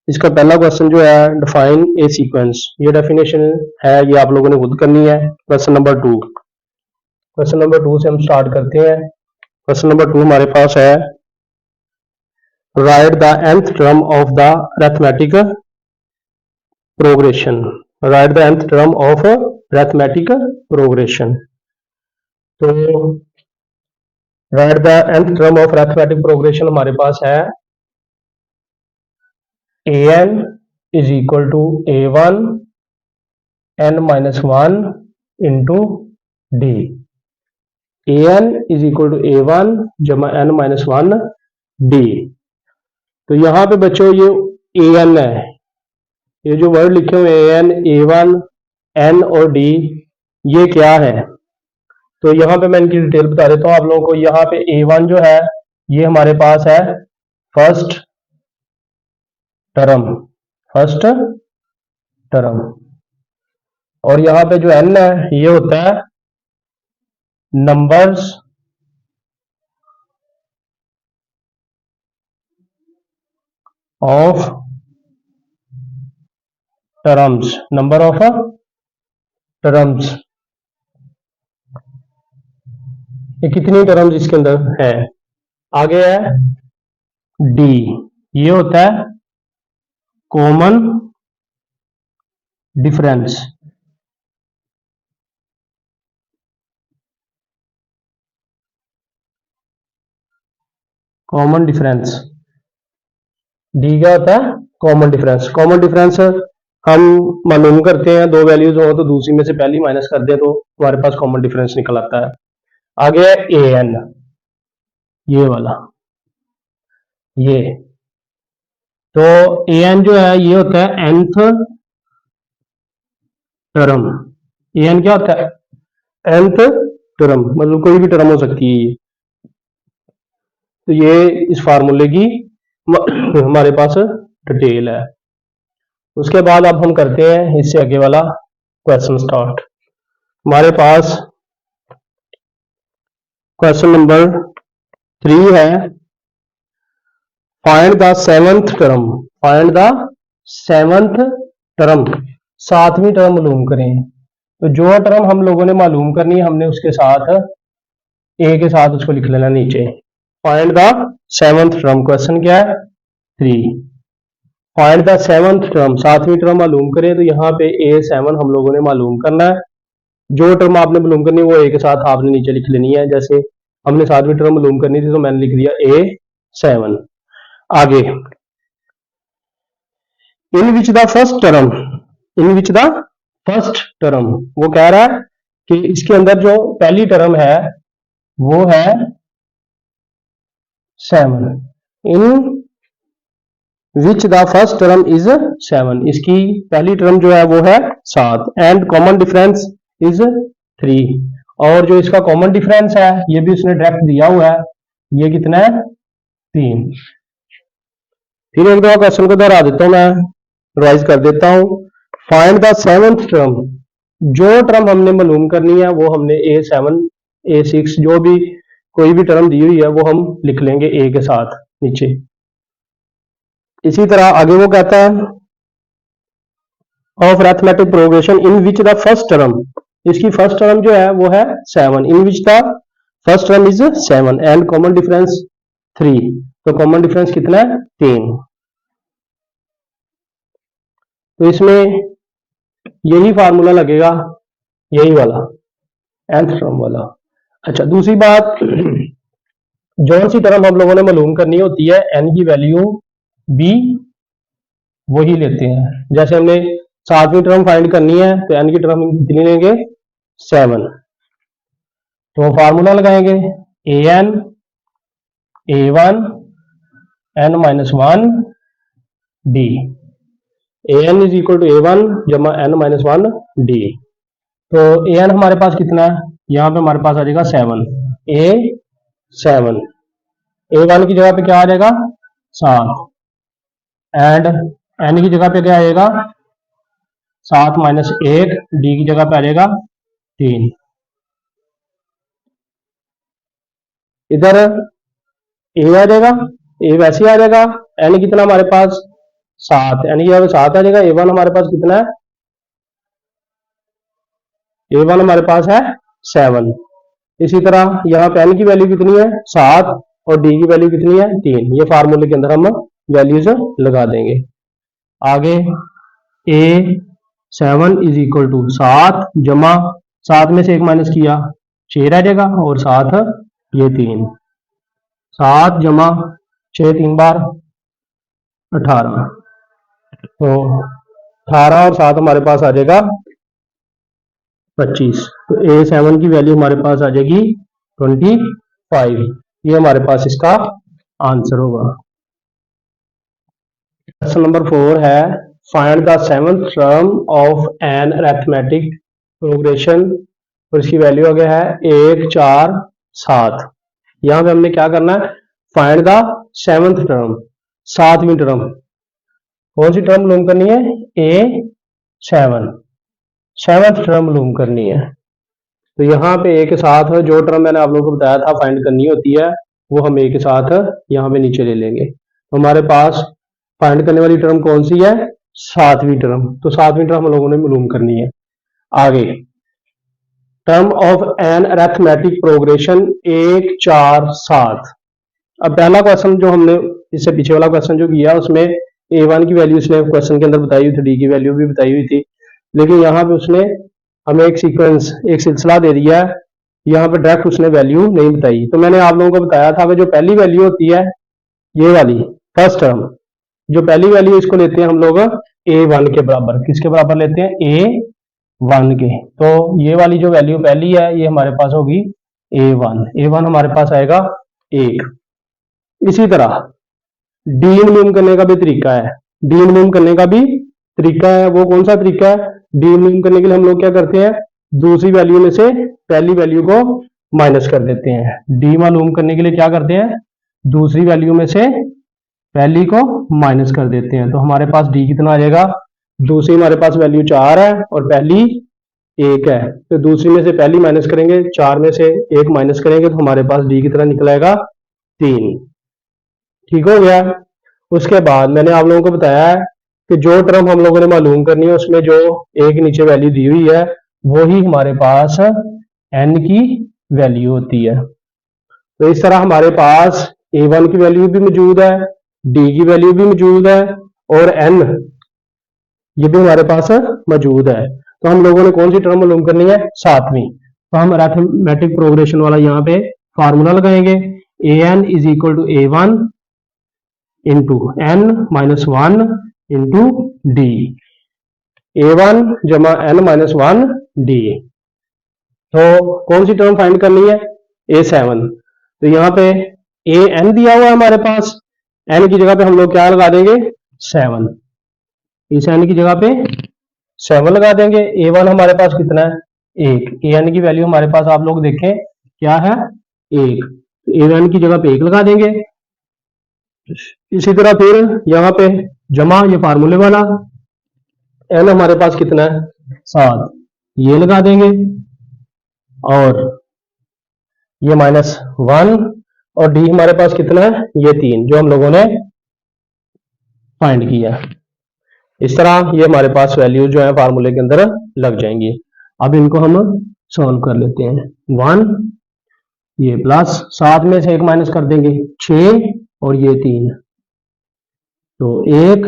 इसका पहला क्वेश्चन जो है, डिफाइन ए सीक्वेंस, ये डेफिनेशन है, ये आप लोगों ने खुद करनी है। क्वेश्चन नंबर 2, क्वेश्चन नंबर 2 से हम स्टार्ट करते हैं। क्वेश्चन नंबर 2 हमारे पास है, write the nth term of the arithmetic progression. Write the nth term of arithmetic progression. तो write the nth term of arithmetic progression हमारे पास है an is equal to a1 n minus 1 into d। an is equal to a1 जमा n minus 1 d। तो यहां पे बच्चों ये an है, ये जो वर्ड लिखे हुए an, a1, n और d, ये क्या है? तो यहां पे मैं इनकी डिटेल बता देता हूं आप लोगों को। यहां पे a1 जो है ये हमारे पास है फर्स्ट टर्म, फर्स्ट टर्म, और यहां पे जो n है ये होता है numbers of terms, number of terms. ये कितनी टर्म्स इसके अंदर है? आगे है d, ये होता है common difference. Common difference, D क्या होता है? Common difference. कॉमन डिफरेंस हम मालूम करते हैं, दो वैल्यूज हो तो दूसरी में से पहली माइनस कर दे तो हमारे पास कॉमन डिफरेंस निकल आता है। आगे है ए एन, ये वाला, ये तो ए एन जो है ये होता है nth टर्म। ए एन क्या होता है? nth टर्म, मतलब कोई भी टर्म हो सकती है। तो ये इस फार्मूले की हमारे पास डिटेल है। उसके बाद अब हम करते हैं इससे आगे वाला क्वेश्चन स्टार्ट। हमारे पास क्वेश्चन नंबर 3 है, find the seventh term. Find the seventh term, सातवीं टर्म मालूम करें। तो जो टर्म हम लोगों ने मालूम करनी है हमने उसके साथ ए के साथ उसको लिख लेना नीचे। Find the seventh term, question क्या है? 3। फाइंड द सेवंथ टर्म, सातवीं टर्म मालूम करें। तो यहाँ पे a7 हम लोगों ने मालूम करना है। जो टर्म आपने मालूम करनी है वो ए के साथ आपने नीचे लिख लेनी है। जैसे हमने सातवीं टर्म मालूम करनी थी तो मैंने लिख दिया a7। आगे in which the first term, in which the first term, वो कह रहा है कि इसके अंदर जो पहली टर्म है वो है 7। In which the first term is 7, इसकी पहली टर्म जो है वो है 7। एंड कॉमन डिफरेंस इज 3, और जो इसका कॉमन डिफरेंस है ये भी उसने डायरेक्ट दिया हुआ है, ये कितना है? 3। फिर एक दो क्वेश्चन को दोहरा देता हूं, मैं रिवाइज कर देता हूं। फाइंड द सेवंथ टर्म, जो टर्म हमने मालूम करनी है वो हमने a7, a6 जो भी कोई भी टर्म दी हुई है वो हम लिख लेंगे a के साथ नीचे। इसी तरह आगे वो कहता है of arithmetic progression in which the first term, इसकी फर्स्ट टर्म जो है वो है 7। In which the first term is 7 and common difference 3, तो कॉमन डिफरेंस कितना है? 3। तो इसमें यही फार्मूला लगेगा, यही वाला nth टर्म वाला। अच्छा, दूसरी बात, जौन सी टर्म हम लोगों ने मालूम करनी होती है n की वैल्यू b वही लेते हैं। जैसे हमने सातवीं टर्म फाइंड करनी है तो n की टर्म कितनी लेंगे? 7। तो फार्मूला लगाएंगे an a1 n minus 1 d। an is equal to a1 जमा n minus 1 d। तो an हमारे पास कितना है? यहाँ पे हमारे पास आ जाएगा 7, a7। a1 की जगह पे क्या आ जाएगा? 7, एंड n की जगह पे क्या आएगा? 7 माइनस 1, d की जगह पे आ जाएगा 3। इधर a आ जाएगा, a वैसे ही आ जाएगा। n कितना हमारे पास 7, यानी यहाँ पे 7 आ जाएगा। A1 हमारे पास कितना है, A1 हमारे पास है 7। इसी तरह यहाँ पे n की वैल्यू कितनी है 7 और d की वैल्यू कितनी है 3। ये फार्मूले के अंदर हम वैल्यूज लगा देंगे। आगे A7 इज इक्वल टू 7 जमा 7 में से 1 माइनस किया 6 रह जाएगा और 7 ये 3, 7 जमा 6 3 बार 18, तो 18 और 7 हमारे पास आ जाएगा 25। तो A7 की वैल्यू हमारे पास आ जाएगी 25। ये हमारे पास इसका आंसर होगा। क्वेश्चन नंबर 4 है find the seventh term of an arithmetic progression, और इसकी वैल्यू आ गया है 1 4 7। यहां पे हमने क्या करना है, फाइंड द सेवंथ टर्म, 7वीं टर्म। कौन सी टर्म मालूम करनी है, A7, सेवंथ टर्म मालूम करनी है। तो यहाँ पे A के साथ जो टर्म मैंने आप लोगों को बताया था फाइंड करनी होती है, वो हम A के साथ यहाँ पे नीचे ले लेंगे। तो हमारे पास फाइंड करने वाली टर्म कौन सी है, 7वीं टर्म। तो 7वीं टर्म हम लोगों ने मालूम करनी है। आगे term of an arithmetic progression 1 4 7। अब पहला क्वेश्चन जो हमने इससे पीछे वाला क्वेश्चन जो किया उसमें A1 की वैल्यू उसने क्वेश्चन के अंदर बताई हुई थी, D की वैल्यू भी बताई हुई थी, लेकिन यहाँ पे उसने हमें एक सीक्वेंस एक सिलसिला दे दिया है, यहाँ पे डायरेक्ट उसने वैल्यू नहीं बताई। तो मैंने आप लोगों को बताया था कि जो पहली वैल्यू होती है ये वाली फर्स्ट टर्म, जो पहली वैल्यू इसको लेते हैं हम लोग A1 के बराबर। किसके बराबर लेते हैं, A1 के। तो ये वाली जो वैल्यू पहली है ये हमारे पास होगी A1 हमारे पास आएगा 1। इसी तरह डी मालूम करने का भी तरीका है, डी मालूम करने का भी तरीका है। वो कौन सा तरीका है, डी मालूम करने के लिए हम लोग क्या करते हैं, दूसरी वैल्यू में से पहली वैल्यू को माइनस कर देते हैं। डी मालूम करने के लिए क्या करते हैं, दूसरी वैल्यू में से पहली को माइनस कर देते हैं। तो हमारे पास डी कितना आ जाएगा, दूसरी हमारे पास वैल्यू 4 है और पहली 1 है, तो दूसरी में से पहली माइनस करेंगे, 4 में से 1 माइनस करेंगे, तो हमारे पास डी कितना निकल आएगा 3। ठीक हो गया। उसके बाद मैंने आप लोगों को बताया है कि जो टर्म हम लोगों ने मालूम करनी है उसमें जो एक नीचे वैल्यू दी हुई है वो ही हमारे पास n की वैल्यू होती है। तो इस तरह हमारे पास A1 की वैल्यू भी मौजूद है, D की वैल्यू भी मौजूद है और n ये भी हमारे पास मौजूद है। तो हम लोगों ने कौन सी टर्म मालूम करनी है, 7वीं। तो हम अरिथमेटिक प्रोग्रेशन वाला यहाँ पे फार्मूला लगाएंगे, an is equal to A1 into n minus 1 into D, A1 जमा n माइनस 1 डी। तो कौन सी टर्म फाइंड करनी है, A7। तो यहाँ पे an दिया हुआ है हमारे पास, n की जगह पे हम लोग क्या लगा देंगे 7, इस n की जगह पे 7 लगा देंगे। A1 हमारे पास कितना है 1, an की वैल्यू हमारे पास आप लोग देखें क्या है 1, तो A1 की जगह पे 1 लगा देंगे। इसी तरह फिर यहाँ पे जमा ये फार्मूले वाला n हमारे पास कितना है 7, ये लगा देंगे और ये माइनस 1 और d हमारे पास कितना है ये 3 जो हम लोगों ने फाइंड किया। इस तरह ये हमारे पास वैल्यू जो है फार्मूले के अंदर लग जाएंगी। अब इनको हम सॉल्व कर लेते हैं। 1 ये प्लस 7 में से 1 माइनस कर देंगे 6 और ये 3, तो 1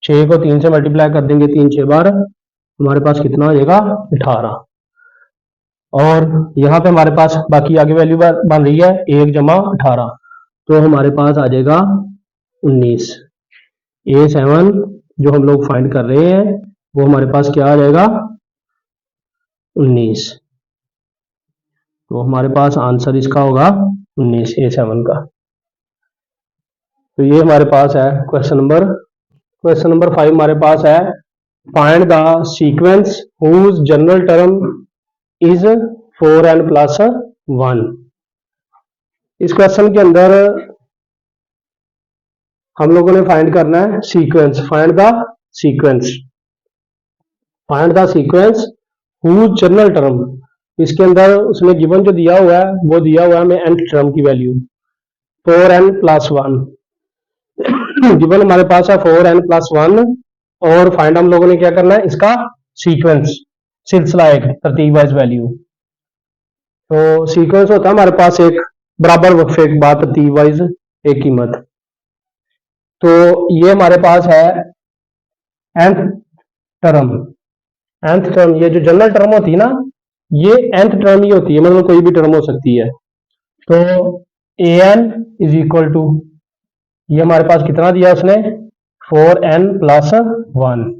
6 को 3 से मल्टीप्लाई कर देंगे, 3 6 बार हमारे पास कितना हो जाएगा 18। और यहाँ पे हमारे पास बाकी आगे वैल्यू बन रही है 1 जमा 18, तो हमारे पास आ जाएगा 19। A7 जो हम लोग फाइंड कर रहे हैं वो हमारे पास क्या आ जाएगा 19। तो हमारे पास आंसर इसका होगा 19 A7 का। तो ये हमारे पास है क्वेश्चन नंबर 5 हमारे पास है find the sequence whose general term is 4n plus 1। इस क्वेश्चन के अंदर हम लोगों ने फाइंड करना है sequence, find the sequence whose general term. इसके अंदर उसने गिवन जो दिया हुआ है वो दिया हुआ है हमें nth टर्म की वैल्यू 4n प्लस 1। गिवन हमारे पास है 4n+1 और फाइंड हम लोगों ने क्या करना है, इसका सीक्वेंस, सिलसिला, एक तरतीब वाइज वैल्यू। तो सीक्वेंस होता है हमारे पास एक बराबर वक्फे के बाद तरतीब वाइज एक कीमत। तो ये हमारे पास है nth टर्म। nth टर्म, ये जो जनरल टर्म होती है ना, ये nth टर्म ही होती है, मतलब कोई भी टर्म हो सकती है। तो an इज इक्वल टू, ये हमारे पास कितना दिया उसने, 4n+1।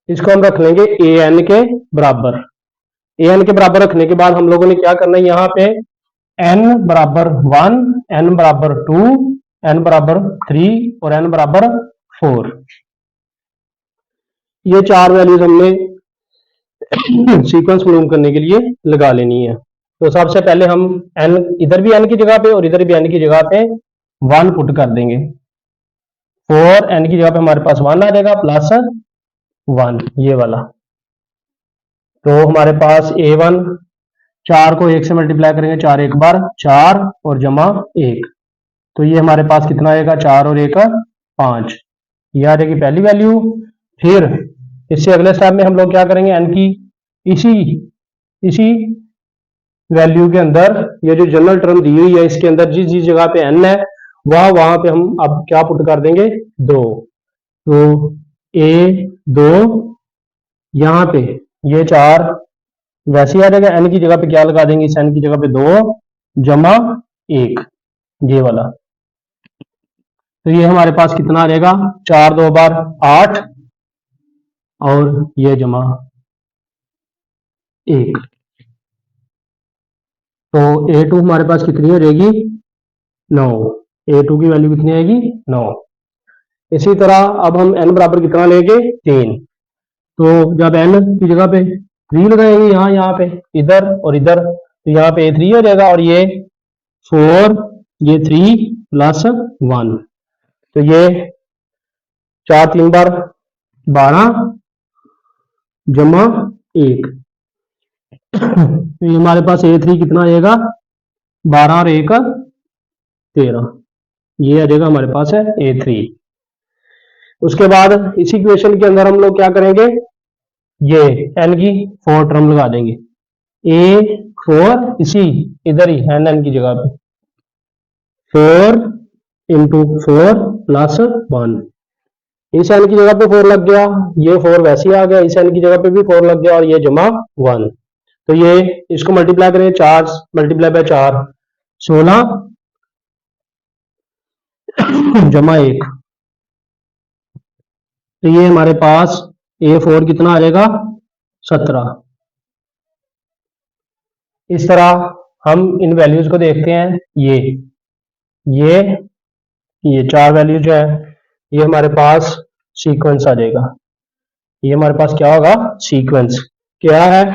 इसको हम रख लेंगे an के बराबर। an के बराबर रखने के बाद हम लोगों ने क्या करना है, यहाँ पे n बराबर 1, n बराबर 2, n बराबर 3 और n बराबर 4, ये चार वैल्यूज हमने सीक्वेंस मालूम करने के लिए लगा लेनी है। तो सबसे पहले हम n, इधर भी n की जगह पे और इधर भी n की जगह पे 1 पुट कर देंगे। 4n की जगह पे हमारे पास 1 आ जाएगा प्लस 1, ये वाला। तो हमारे पास a1, 4 को 1 से मल्टीप्लाई करेंगे, 4 एक बार 4 और जमा 1, तो ये हमारे पास कितना आएगा, 4 और 1 5, ये आ जाएगी पहली वैल्यू। फिर इससे अगले स्टेप में हम लोग क्या करेंगे, n की इसी वैल्यू के अंदर ये जो जनरल टर्म दी हुई है, इसके अंदर जिस जिस जगह पे n है वहां पे हम अब क्या पुट कर देंगे, 2। तो a2, यहाँ पे ये 4 वैसे ही आ जाएगा, n की जगह पे क्या लगा देंगे, इस n की जगह पे 2 जमा 1, ये वाला। तो ये हमारे पास कितना आ जाएगा, 4 2 बार 8 और ये जमा 1। तो a2 हमारे पास कितनी हो जाएगी, 9। a2 की वैल्यू कितनी आएगी, 9। इसी तरह अब हम n बराबर कितना लेंगे, 3। तो जब n की जगह पे 3 लगाएंगे, यहाँ पे इधर और इधर, तो यहाँ पे 3 हो जाएगा और ये 4, ये 3 प्लस 1, तो ये 4 3 बार 12 जमा 1, तो ये हमारे पास a3 कितना आएगा, 12 और 1 13, ये आ जाएगा हमारे पास है a3। उसके बाद इसी इक्वेशन के अंदर हम लोग क्या करेंगे, ये n की 4 टर्म लगा देंगे, a4 इसी इधर ही n की जगह पे 4 इंटू 4 प्लस 1, इस n की जगह पे 4 लग गया, ये 4 वैसे ही आ गया, इस n की जगह पे भी 4 लग गया और ये जमा 1। तो ये इसको मल्टीप्लाई करें, 4 मल्टीप्लाई बाय 4 16 जमा 1, तो ये हमारे पास a4 कितना आ जाएगा, 17। इस तरह हम इन वैल्यूज को देखते हैं, ये 4 वैल्यू जो है ये हमारे पास सीक्वेंस आ जाएगा। ये हमारे पास क्या होगा, सीक्वेंस क्या है,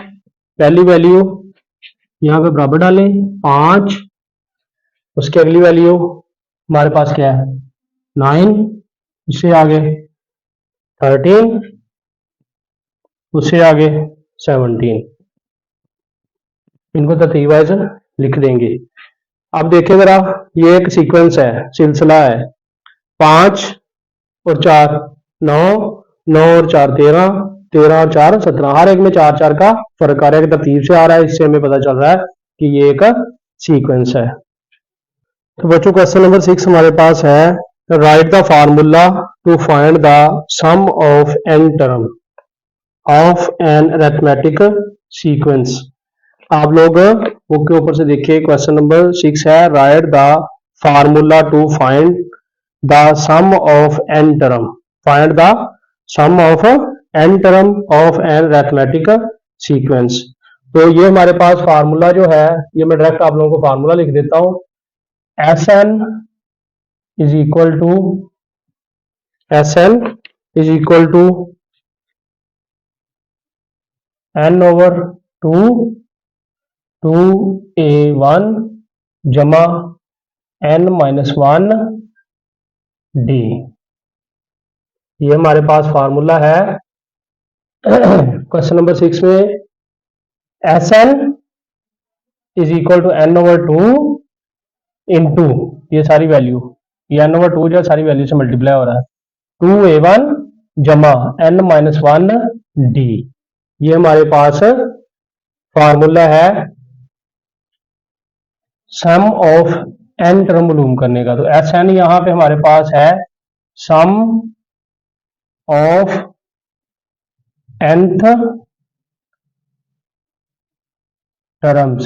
पहली वैल्यू यहाँ पे बराबर डालें 5, उसके अगली वैल्यू हमारे पास क्या है 9, इससे आगे 13, उससे आगे 17, इनको तरतीब वाइज लिख देंगे। अब देखें जरा, ये एक सीक्वेंस है, सिलसिला है, 5 और 4 9, 9 और 4 13, 13 और 4 17, हर एक में 4 4 का फर्क आ रहा है, तरतीब से आ रहा है, इससे हमें पता चल रहा है कि ये एक सीक्वेंस है। तो बच्चों क्वेश्चन नंबर 6 हमारे पास है, write the formula to find the sum of n term of an arithmetic sequence. आप लोग बुक के ऊपर से देखिए, क्वेश्चन नंबर 6 है, write the formula to find the sum of n term, find the sum of n term of an arithmetic sequence. तो ये हमारे पास फार्मूला जो है, ये मैं डायरेक्ट आप लोगों को फार्मूला लिख देता हूं, Sn is equal to n over 2a1 जमा n-1 d, ये हमारे पास फार्मूला है क्वेश्चन नंबर 6 में। Sn is equal to n over 2 into ये सारी वैल्यू ये n/2 जो सारी वैल्यू से मल्टीप्लाई हो रहा है, 2a1 जमा n-1 d, ये हमारे पास फार्मूला है सम ऑफ n टर्म मालूम करने का। तो Sn यहां पे हमारे पास है sum of nth terms,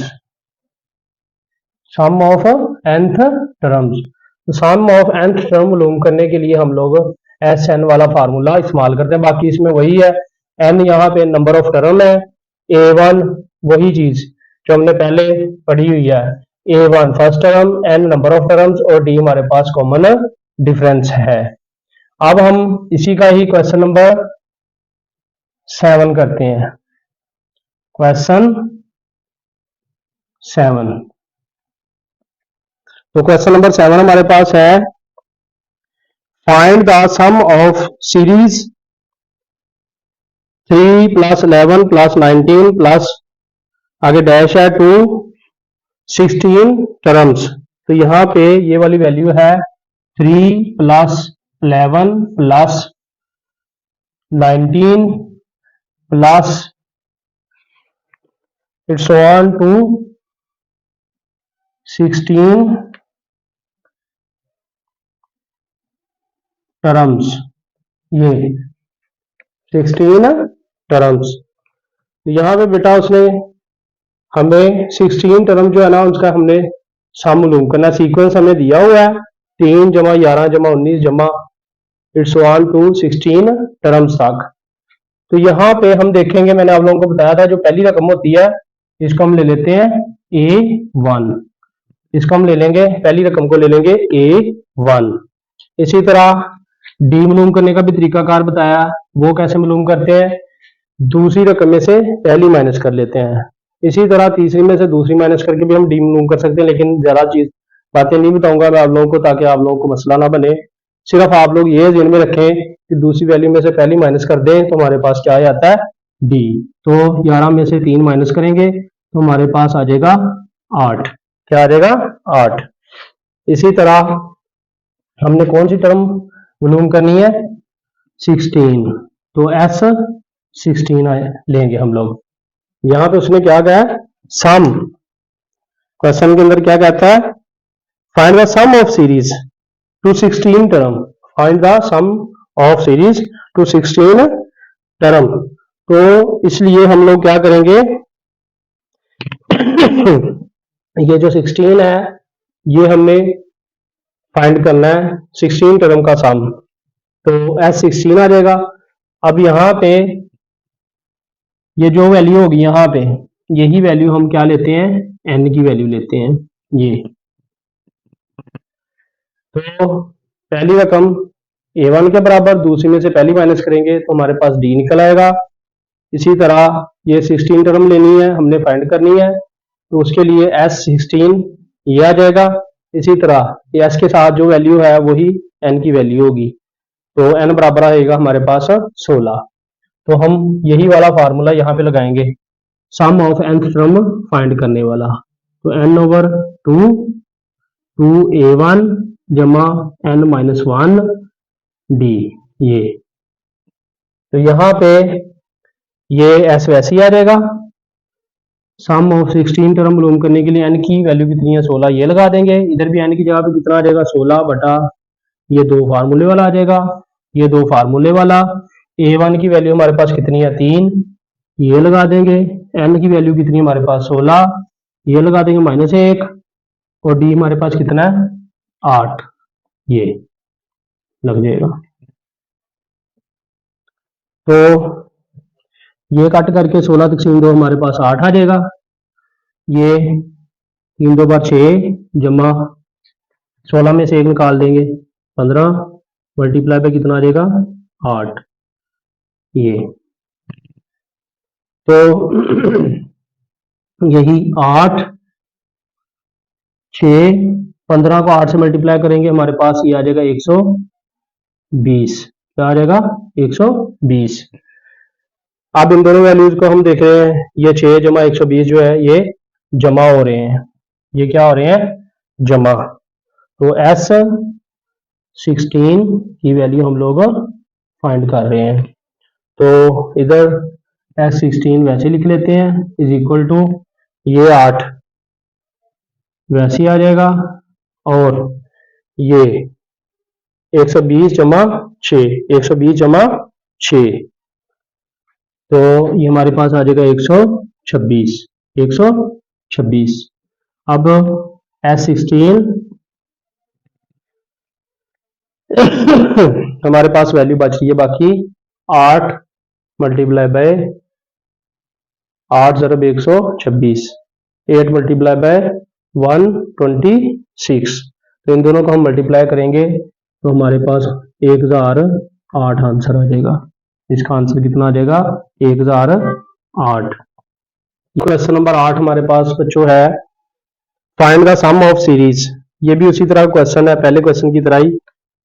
sum of nth terms. तो सम ऑफ nth टर्म मालूम करने के लिए हम लोग Sn वाला फार्मूला इस्तेमाल करते हैं। बाकी इसमें वही है, n यहाँ पे नंबर ऑफ टर्म है, a1 वही चीज जो हमने पहले पढ़ी हुई है, a1 first term, n number of terms और d हमारे पास कॉमन डिफरेंस है। अब हम इसी का ही क्वेश्चन नंबर 7 करते हैं। क्वेश्चन 7, तो क्वेश्चन नंबर 7 हमारे पास है find the sum of series 3 + 11 + 19 plus आगे डैश है 2 16 टर्म्स। तो यहां पे ये वाली वैल्यू है 3 + 11 + 19 plus it's on to 16 terms, ये 16 टर्म्स। यहां पे बेटा उसने हमें 16 टर्म जो है ना उसका हमने सम मालूम करना, सीक्वेंस हमें दिया हुआ है 3 + 11 + 19 जमा इट्स ऑन टू 16 टर्म्स तक। तो यहाँ पे हम देखेंगे, मैंने आप लोगों को बताया था जो पहली रकम होती है इसको हम ले लेते हैं a1, इसको हम ले लेंगे, पहली रकम को ले लेंगे a1। इसी तरह डी मालूम करने का भी तरीकाकार बताया, वो कैसे मालूम करते हैं, दूसरी रकम में से पहली माइनस कर लेते हैं। इसी तरह तीसरी में से दूसरी माइनस करके भी हम डी मालूम कर सकते हैं, लेकिन ज्यादा चीज बातें नहीं बताऊंगा मैं आप लोगों को ताकि आप लोगों को मसला ना बने। सिर्फ आप लोग ये ध्यान में रखें कि दूसरी वैल्यू में से पहली माइनस कर दें तो हमारे पास क्या आ जाता है डी। तो 11 में से 3 माइनस करेंगे तो हमारे पास आ जाएगा 8, क्या आ जाएगा 8। इसी तरह हमने कौन सी टर्म मालूम करनी है 16, तो S16 लेंगे हम लोग। यहां पे उसने क्या कहा सम, क्वेश्चन के अंदर क्या कहता है find the sum of series to 16 term, find the sum of series to 16 term. तो इसलिए हम लोग क्या करेंगे ये जो 16 है ये हमने फाइंड करना है 16 टर्म का सम, तो S16 आ जाएगा। अब यहां पे ये जो वैल्यू होगी यहां पे यही वैल्यू हम क्या लेते हैं n की वैल्यू लेते हैं ये। तो पहली रकम a1 के बराबर, दूसरी में से पहली माइनस करेंगे तो हमारे पास d निकल आएगा। इसी तरह ये 16 टर्म लेनी है, हमने फाइंड करनी है, तो उसके लिए S16 ये आ जाएगा। इसी तरह s के साथ जो वैल्यू है वही n की वैल्यू होगी, तो n बराबर आएगा हमारे पास 16। तो हम यही वाला फार्मूला यहाँ पे लगाएंगे सम ऑफ nth टर्म फाइंड करने वाला, तो n/2 2a1 जमा n-1 d, ये तो यहाँ पे ये s वैसे ही आ जाएगा। सम ऑफ 16 टर्म मालूम करने के लिए n की वैल्यू कितनी है 16, ये लगा देंगे, इधर भी n की जगह पे कितना आ जाएगा 16 बटा ये 2 फार्मूले वाला आ जाएगा, ये 2 फार्मूले वाला। a1 की वैल्यू हमारे पास कितनी है 3, ये लगा देंगे, n की वैल्यू कितनी है हमारे पास 16, ये लगा देंगे -1, और d हमारे पास कितना है 8, ये लग जाएगा। तो ये कट करके 16 तकसीम 2 हमारे पास 8 आ जाएगा, ये 3 2 बार 6 जमा 16 में से 1 निकाल देंगे 15 मल्टीप्लाई पे कितना आ जाएगा 8, ये तो यही 8 6 15 को 8 से मल्टीप्लाई करेंगे हमारे पास ये आ जाएगा 120, क्या आ जाएगा 120। अब इन दोनों वैल्यूज को हम देख रहे हैं, ये 6 जमा 120 जो है ये जमा हो रहे हैं, ये क्या हो रहे हैं जमा। तो S 16 की वैल्यू हम लोग फाइंड कर रहे हैं। तो इधर S16 वैसे लिख लेते हैं इज इक्वल टू ये 8 वैसे ही आ जाएगा और ये 120 जमा 6 120 जमा 6 तो ये हमारे पास आ जाएगा 126 126। अब S16 हमारे पास वैल्यू बच रही है बाकी 8 मल्टीप्लाई बाय 8 ज़रब 126 8 मल्टीप्लाई बाय 126 तो इन दोनों को हम मल्टीप्लाई करेंगे तो हमारे पास 1008 आंसर आ जाएगा। इसका आंसर कितना आ जाएगा 1008। क्वेश्चन नंबर 8 हमारे पास बच्चों है find the sum of series. ये भी उसी तरह क्वेश्चन है पहले क्वेश्चन की तरह ही।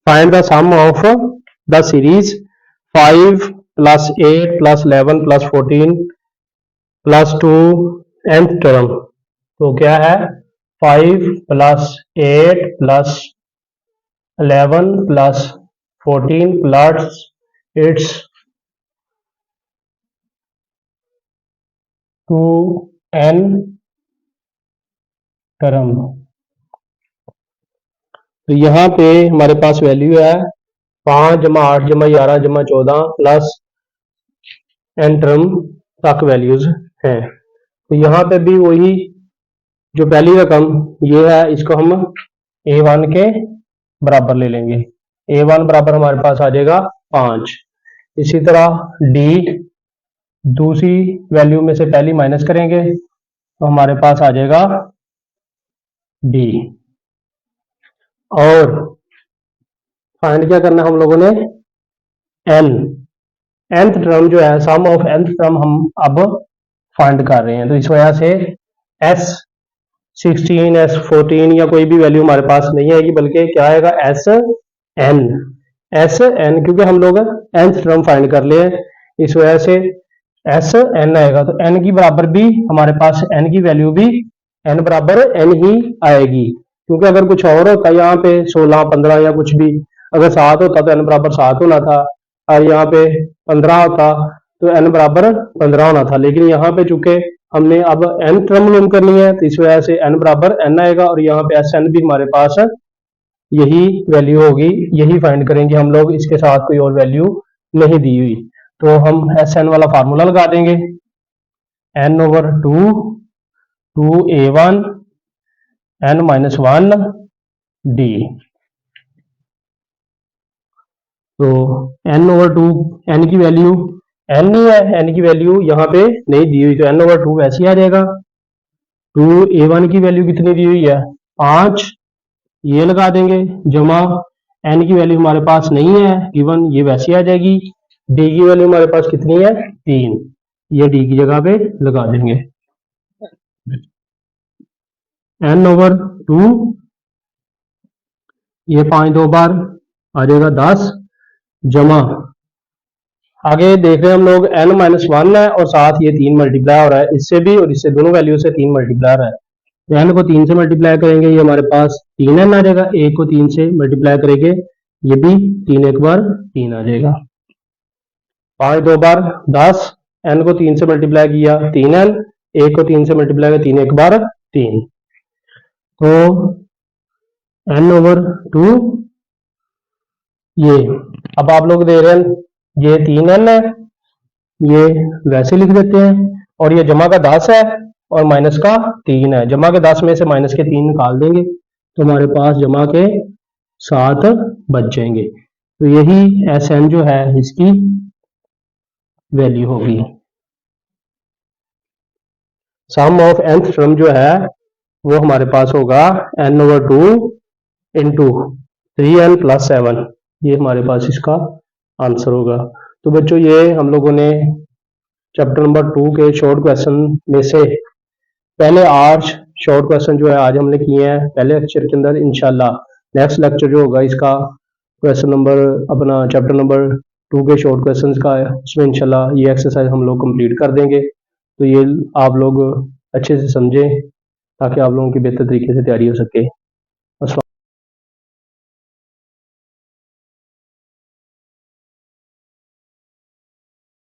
Find the sum of the series 5 plus 8 plus 11 plus 14 plus 2 nth term. तो क्या है 5 plus 8 plus 11 plus 14 plus it's 2n term. तो यहाँ पे हमारे पास वैल्यू है 5 जमा 8 जमा 11 जमा 14 प्लस n टर्म तक वैल्यूज हैं। तो यहाँ पे भी वही जो पहली रकम ये है इसको हम a1 के बराबर ले लेंगे। a1 बराबर हमारे पास आ जाएगा 5। इसी तरह d दूसरी वैल्यू में से पहली माइनस करेंगे तो हमारे पास आ जाएगा d। और फाइंड क्या करना हम लोगों ने nth टर्म जो है सम ऑफ nth टर्म हम अब फाइंड कर रहे हैं। तो इस वजह से S16 S14 या कोई भी वैल्यू हमारे पास नहीं आएगी बल्कि क्या आएगा SN क्योंकि हम लोग nth टर्म फाइंड कर लिए इस वजह से SN आएगा। तो n की बराबर भी हमारे पास n की वैल्यू भी n बराबर n ही आएगी क्योंकि अगर कुछ और होता यहाँ पे 16 15 या कुछ भी अगर 7 होता तो n बराबर 7 होना था और यहाँ पे 15 होता तो n बराबर 15 होना था। लेकिन यहाँ पे चूंकि हमने अब n टर्म मालूम करनी है तो इस वजह से n बराबर n आएगा और यहाँ पे SN भी हमारे पास यही वैल्यू होगी यही फाइंड करेंगे हम लोग। इसके साथ कोई और वैल्यू नहीं दी हुई तो हम SN वाला फार्मूला लगा देंगे n/2 2a1 n-1 d। तो n/2 n की वैल्यू n नहीं है n की वैल्यू यहाँ पे नहीं दी हुई तो n/2 वैसे ही आ जाएगा। 2a1 की वैल्यू कितनी दी हुई है 5 ये लगा देंगे जमा n की वैल्यू हमारे पास नहीं है गिवन ये वैसे आ जाएगी। d की वैल्यू हमारे पास कितनी है 3 ये d की जगह पे लगा देंगे। n/2 ये 5 दो बार आ जाएगा 10 जमा आगे देख रहे हैं हम लोग n-1 है और साथ ये 3 मल्टीप्लाई हो रहा है इससे भी और इससे दोनों वैल्यू से 3 मल्टीप्लाई हो रहा है तो n को 3 से मल्टीप्लाई करेंगे ये हमारे पास 3n आ जाएगा। 1 को 3 से मल्टीप्लाई करेंगे ये भी 3 एक बार 3 आ जाएगा। 5 दो बार 10 n को 3 से मल्टीप्लाई किया 3n 1 को 3 से मल्टीप्लाई किया 3 एक बार 3 तो n/2 ये अब आप लोग दे रहे हैं ये 3n है ये वैसे लिख देते हैं और ये जमा का 10 है और माइनस का 3 है। जमा के 10 में से माइनस के 3 निकाल देंगे तो हमारे पास जमा के 7 बच जाएंगे। तो यही SN जो है इसकी वैल्यू होगी। सम ऑफ nth टर्म जो है वो हमारे पास होगा n/2 इंटू 3n + 7 ये हमारे पास इसका आंसर होगा। तो बच्चों ये हम लोगों ने चैप्टर नंबर 2 के शॉर्ट क्वेश्चन में से पहले 8 शॉर्ट क्वेश्चन जो है आज हमने किए हैं पहले लेक्चर के अंदर। इंशाल्लाह नेक्स्ट लेक्चर जो होगा इसका क्वेश्चन नंबर अपना चैप्टर नंबर 2 के शॉर्ट क्वेश्चंस का है उसमें इंशाल्लाह ये एक्सरसाइज हम लोग कंप्लीट कर देंगे। तो ये आप लोग अच्छे से समझें ताकि आप लोगों की बेहतर तरीके से तैयारी हो सके।